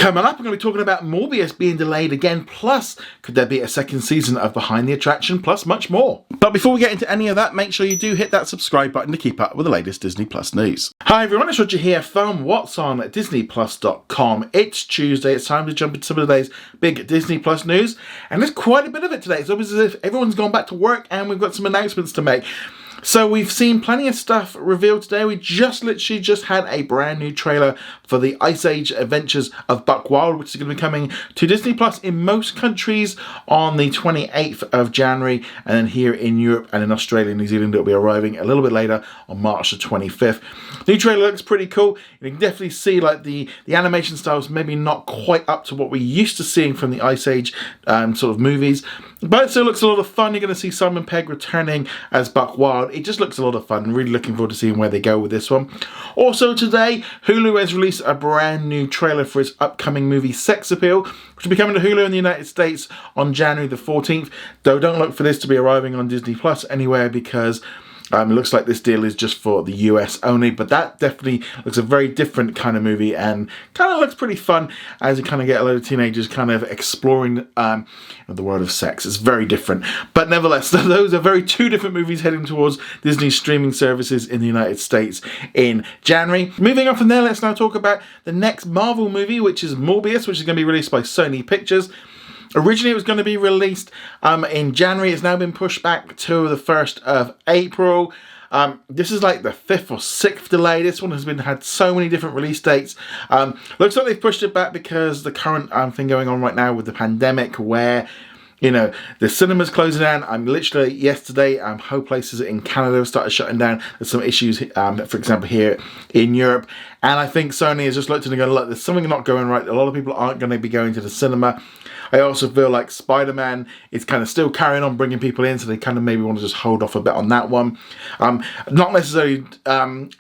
Coming up, I'm going to be talking about Morbius being delayed again, plus could there be a second season of Behind the Attraction, plus much more. But before we get into any of that, make sure you do hit that subscribe button to keep up with the latest Disney Plus news. Hi everyone, it's Roger here from What's On DisneyPlus.com. It's Tuesday, it's time to jump into some of today's big Disney Plus news, and there's quite a bit of it today. It's almost as if everyone's gone back to work and we've got some announcements to make. So we've seen plenty of stuff revealed today. We literally just had a brand new trailer for the Ice Age Adventures of Buck Wild, which is going to be coming to Disney Plus in most countries on the 28th of January, and then here in Europe and in Australia and New Zealand it'll be arriving a little bit later on March the 25th. The new trailer looks pretty cool. You can definitely see like the animation styles maybe not quite up to what we're used to seeing from the Ice Age sort of movies, but it still looks a lot of fun. You're going to see Simon Pegg returning as Buck Wild. It just looks a lot of fun. Really looking forward to seeing where they go with this one. Also today, Hulu has released a brand new trailer for its upcoming movie Sex Appeal, which will be coming to Hulu in the United States on January the 14th. Though don't look for this to be arriving on Disney Plus anywhere, because it looks like this deal is just for the US only, but that definitely looks a very different kind of movie and kind of looks pretty fun as you kind of get a load of teenagers kind of exploring the world of sex. It's very different, but nevertheless, those are two different movies heading towards Disney's streaming services in the United States in January. Moving on from there, let's now talk about the next Marvel movie, which is Morbius, which is going to be released by Sony Pictures. Originally, it was going to be released in January. It's now been pushed back to the 1st of April. This is like the 5th or 6th delay. This one has had so many different release dates. Looks like they've pushed it back because the current thing going on right now with the pandemic, where the cinema's closing down. Literally yesterday, whole places in Canada started shutting down. There's some issues, for example, here in Europe. And I think Sony has just looked at it and gone, look, there's something not going right. A lot of people aren't going to be going to the cinema. I also feel like Spider-Man is kind of still carrying on bringing people in, so they kind of maybe want to just hold off a bit on that one. Not necessarily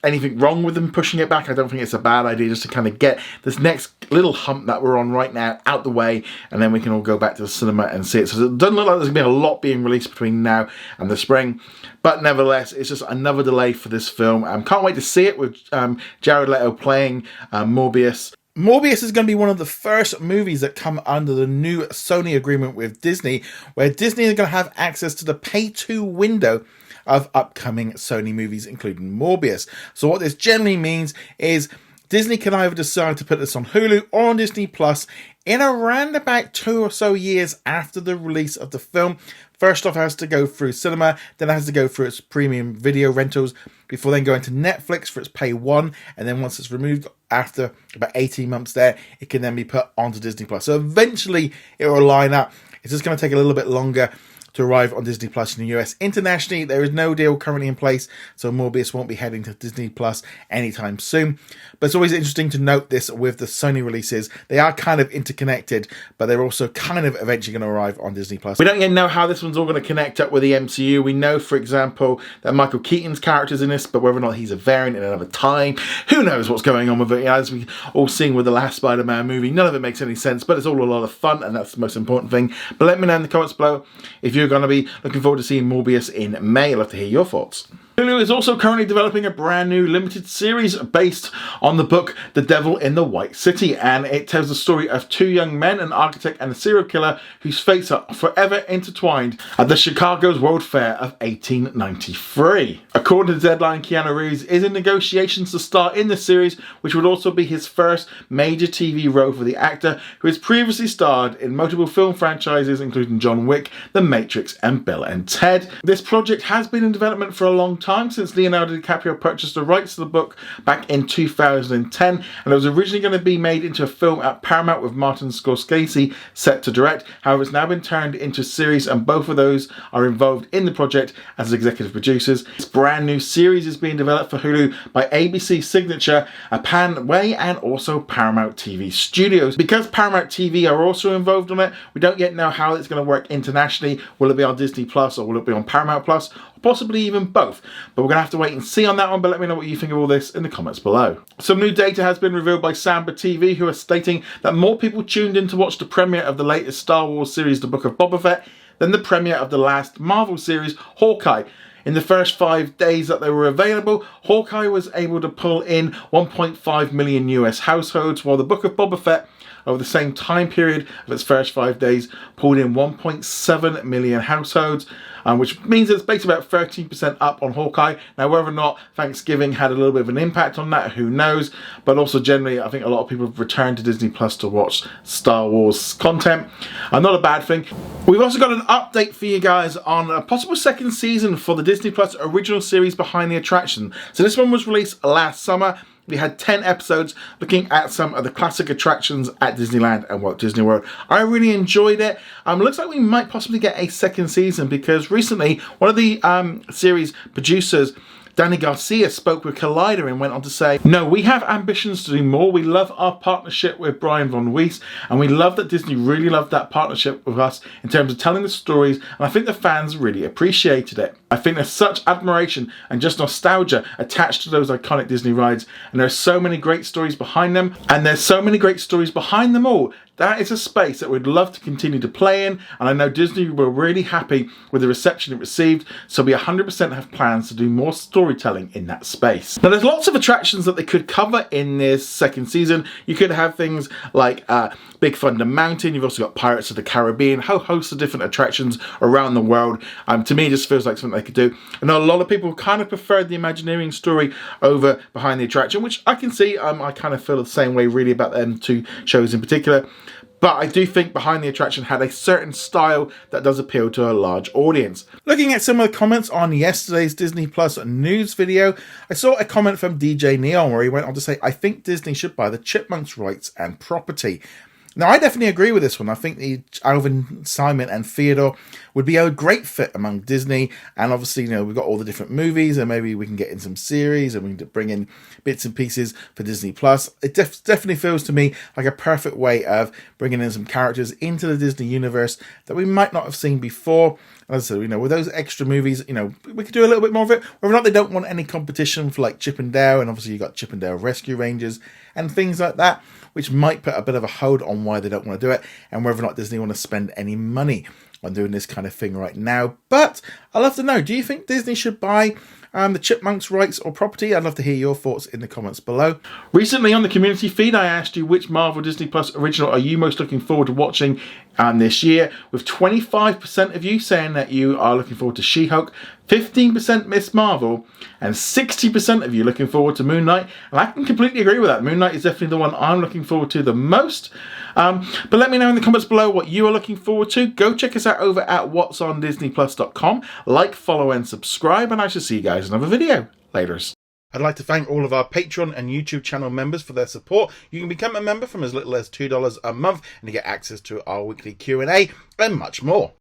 anything wrong with them pushing it back. I don't think it's a bad idea, just to kind of get this next little hump that we're on right now out the way, and then we can all go back to the cinema and see it. So it doesn't look like there's going to be a lot being released between now and the spring, but nevertheless, it's just another delay for this film. Can't wait to see it with Jared Leto playing Morbius. Morbius is going to be one of the first movies that come under the new Sony agreement with Disney, where Disney is going to have access to the pay-to window of upcoming Sony movies, including Morbius. So what this generally means is Disney can either decide to put this on Hulu or on Disney Plus in around about 2 or so years after the release of the film. First off, it has to go through cinema, then it has to go through its premium video rentals, before then going to Netflix for its pay one, and then once it's removed after about 18 months there, it can then be put onto Disney Plus. So eventually it will line up. It's just going to take a little bit longer to arrive on Disney Plus in the US. Internationally, there is no deal currently in place, so Morbius won't be heading to Disney Plus anytime soon. But it's always interesting to note this with the Sony releases. They are kind of interconnected, but they're also kind of eventually going to arrive on Disney Plus. We don't yet know how this one's all going to connect up with the MCU. We know, for example, that Michael Keaton's character's in this, but whether or not he's a variant in another time, who knows what's going on with it. As we all seen with the last Spider-Man movie, none of it makes any sense, but it's all a lot of fun, and that's the most important thing. But let me know in the comments below if you're going to be looking forward to seeing Morbius in May. I'd love to hear your thoughts. Hulu is also currently developing a brand new limited series based on the book The Devil in the White City, and it tells the story of two young men, an architect and a serial killer, whose fates are forever intertwined at the Chicago's World Fair of 1893. According to Deadline, Keanu Reeves is in negotiations to star in the series, which would also be his first major TV role for the actor, who has previously starred in multiple film franchises including John Wick, The Matrix and Bill and Ted. This project has been in development for a long time, since Leonardo DiCaprio purchased the rights to the book back in 2010, and it was originally going to be made into a film at Paramount with Martin Scorsese set to direct. However, it's now been turned into a series, and both of those are involved in the project as executive producers. This brand new series is being developed for Hulu by ABC Signature, Panway, and also Paramount TV Studios. Because Paramount TV are also involved on it, we don't yet know how it's going to work internationally. Will it be on Disney Plus, or will it be on Paramount Plus? Possibly even both, but we're going to have to wait and see on that one. But let me know what you think of all this in the comments below. Some new data has been revealed by Samba TV, who are stating that more people tuned in to watch the premiere of the latest Star Wars series, The Book of Boba Fett, than the premiere of the last Marvel series, Hawkeye. In the first 5 days that they were available, Hawkeye was able to pull in 1.5 million US households, while The Book of Boba Fett over the same time period of its first 5 days, pulled in 1.7 million households, which means it's basically about 13% up on Hawkeye. Now, whether or not Thanksgiving had a little bit of an impact on that, who knows? But also, generally, I think a lot of people have returned to Disney Plus to watch Star Wars content. Not a bad thing. We've also got an update for you guys on a possible second season for the Disney Plus original series Behind the Attraction. So this one was released last summer. We had 10 episodes looking at some of the classic attractions at Disneyland and Walt Disney World. I really enjoyed it. Looks like we might possibly get a second season, because recently one of the series producers, Danny Garcia, spoke with Collider and went on to say, "No, we have ambitions to do more. We love our partnership with Brian Von Weiss, and we love that Disney really loved that partnership with us in terms of telling the stories, and I think the fans really appreciated it. I think there's such admiration and just nostalgia attached to those iconic Disney rides, and there's so many great stories behind them, and there's so many great stories behind them all. That is a space that we'd love to continue to play in, and I know Disney were really happy with the reception it received, so we 100% have plans to do more storytelling in that space." Now, there's lots of attractions that they could cover in this second season. You could have things like Big Thunder Mountain. You've also got Pirates of the Caribbean, a whole host of different attractions around the world. To me, it just feels like something they could do. I know a lot of people kind of preferred the Imagineering story over Behind the Attraction, which I can see. I kind of feel the same way really about them two shows in particular. But I do think Behind the Attraction had a certain style that does appeal to a large audience. Looking at some of the comments on yesterday's Disney Plus news video, I saw a comment from DJ Neon where he went on to say, "I think Disney should buy the Chipmunks rights and property." Now, I definitely agree with this one. I think the Alvin, Simon and Theodore would be a great fit among Disney. And obviously, you know, we've got all the different movies, and maybe we can get in some series and we can bring in bits and pieces for Disney Plus. It definitely feels to me like a perfect way of bringing in some characters into the Disney universe that we might not have seen before. As I said, you know, with those extra movies, you know, we could do a little bit more of it. Whether or not they don't want any competition for like Chip and Dale, and obviously you've got Chip and Dale Rescue Rangers and things like that, which might put a bit of a hold on why they don't want to do it, and whether or not Disney want to spend any money on doing this kind of thing right now. But I'd love to know, do you think Disney should buy the Chipmunks rights or property? I'd love to hear your thoughts in the comments below. Recently on the community feed, I asked you which Marvel Disney Plus original are you most looking forward to watching this year, with 25% of you saying that you are looking forward to She-Hulk, 15% Miss Marvel, and 60% of you looking forward to Moon Knight. And I can completely agree with that. Moon Knight is definitely the one I'm looking forward to the most. But let me know in the comments below what you are looking forward to. Go check us out over at whatsondisneyplus.com. Like, follow, and subscribe, and I shall see you guys in another video. Laters. I'd like to thank all of our Patreon and YouTube channel members for their support. You can become a member from as little as $2 a month, and you get access to our weekly Q&A and much more.